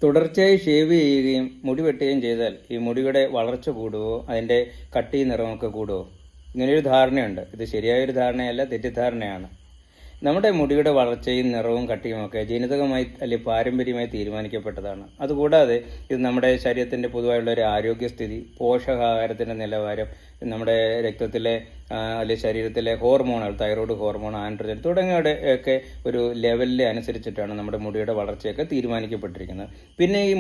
തുടർച്ചയായി ഷേവ് ചെയ്യുകയും മുടി വെട്ടുകയും ചെയ്താൽ ഈ മുടിയുടെ വളർച്ച കൂടുവോ, അതിൻ്റെ കട്ടിയും നിറമൊക്കെ കൂടുവോ? ഇങ്ങനെയൊരു ധാരണയുണ്ട്. ഇത് ശരിയായൊരു ധാരണയല്ല, തെറ്റിദ്ധാരണയാണ്. നമ്മുടെ മുടിയുടെ വളർച്ചയും നിറവും കട്ടിയുമൊക്കെ ജനിതകമായി അല്ലെങ്കിൽ പാരമ്പര്യമായി തീരുമാനിക്കപ്പെട്ടതാണ്. അതുകൂടാതെ ഇത് നമ്മുടെ ശരീരത്തിൻ്റെ പൊതുവായുള്ള ഒരു ആരോഗ്യസ്ഥിതി, പോഷകാഹാരത്തിൻ്റെ നിലവാരം, നമ്മുടെ രക്തത്തിലെ അല്ലെങ്കിൽ ശരീരത്തിലെ ഹോർമോണുകൾ, തൈറോയ്ഡ് ഹോർമോൺ, ആൻഡ്രോജൻ തുടങ്ങിയവയുടെ ഒക്കെ ഒരു ലെവലിൽ അനുസരിച്ചിട്ടാണ് നമ്മുടെ മുടിയുടെ വളർച്ചയൊക്കെ തീരുമാനിക്കപ്പെട്ടിരിക്കുന്നത്. പിന്നെ ഈ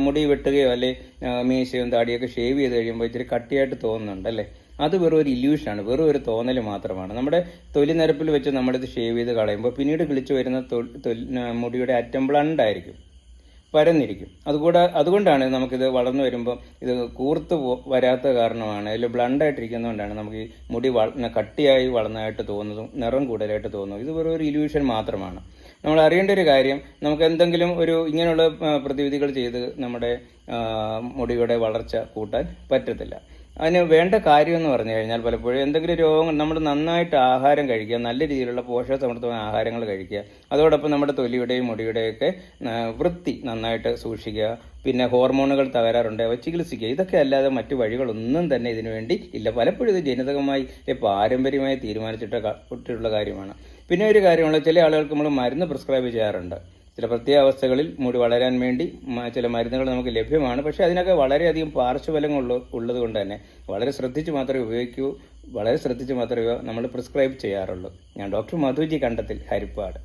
മുടി വെട്ടുകയോ അല്ലെങ്കിൽ മീശയും താടിയൊക്കെ ഷേവ് ചെയ്ത് കഴിയുമ്പോൾ ഇച്ചിരി കട്ടിയായിട്ട് തോന്നുന്നുണ്ട് അല്ലേ? അത് വെറും ഒരു ഇല്യൂഷനാണ്, വെറും ഒരു തോന്നൽ മാത്രമാണ്. നമ്മുടെ തൊലി നിരപ്പിൽ വെച്ച് നമ്മളിത് ഷേവ് ചെയ്ത് കളയുമ്പോൾ പിന്നീട് കിളിച്ചു വരുന്ന മുടിയുടെ അറ്റം ബ്ലണ്ടായിരിക്കും, പരന്നിരിക്കും. അതുകൊണ്ടാണ് നമുക്കിത് വളർന്നു വരുമ്പോൾ ഇത് കൂർത്ത് വരാത്ത കാരണമാണ്, അതിൽ ബ്ലണ്ടായിട്ടിരിക്കുന്നതുകൊണ്ടാണ് നമുക്ക് ഈ മുടി കട്ടിയായി വളർന്നതായിട്ട് തോന്നുന്നതും നിറം കൂടുതലായിട്ട് തോന്നുന്നു. ഇത് വെറും ഒരു ഇല്യൂഷൻ മാത്രമാണ്. നമ്മൾ അറിയേണ്ട ഒരു കാര്യം, നമുക്ക് എന്തെങ്കിലും ഇങ്ങനെയുള്ള പ്രതിവിധികൾ ചെയ്ത് നമ്മുടെ മുടിയുടെ വളർച്ച കൂട്ടാൻ പറ്റത്തില്ല. അതിന് വേണ്ട കാര്യം എന്ന് പറഞ്ഞു കഴിഞ്ഞാൽ പലപ്പോഴും എന്തെങ്കിലും രോഗങ്ങൾ, നമ്മൾ നന്നായിട്ട് ആഹാരം കഴിക്കുക, നല്ല രീതിയിലുള്ള പോഷകസമൃദ്ധമായ ആഹാരങ്ങൾ കഴിക്കുക, അതോടൊപ്പം നമ്മുടെ തൊലിയുടെയും മുടിയുടെയൊക്കെ വൃത്തി നന്നായിട്ട് സൂക്ഷിക്കുക, പിന്നെ ഹോർമോണുകൾ തകരാറുണ്ട് അവ ചികിത്സിക്കുക. ഇതൊക്കെ അല്ലാതെ മറ്റു വഴികളൊന്നും തന്നെ ഇതിനു വേണ്ടി ഇല്ല. പലപ്പോഴും ഇത് ജനിതകമായി പാരമ്പര്യമായി തീരുമാനിച്ചിട്ടുള്ള കാര്യമാണ്. പിന്നെ ഒരു കാര്യമുള്ള, ചില ആളുകൾക്ക് നമ്മൾ മരുന്ന് പ്രിസ്ക്രൈബ് ചെയ്യാറുണ്ട്. ചില പ്രത്യേക അവസ്ഥകളിൽ മുടി വളരാൻ വേണ്ടി ചില മരുന്നുകൾ നമുക്ക് ലഭ്യമാണ്. പക്ഷേ അതിനൊക്കെ വളരെയധികം പാർശ്വഫലങ്ങൾ ഉള്ളത് കൊണ്ട് തന്നെ വളരെ ശ്രദ്ധിച്ച് മാത്രമേ നമ്മൾ പ്രിസ്ക്രൈബ് ചെയ്യാറുള്ളൂ. ഞാൻ ഡോക്ടർ മധുജി കണ്ടത്തിൽ, ഹരിപ്പാട്.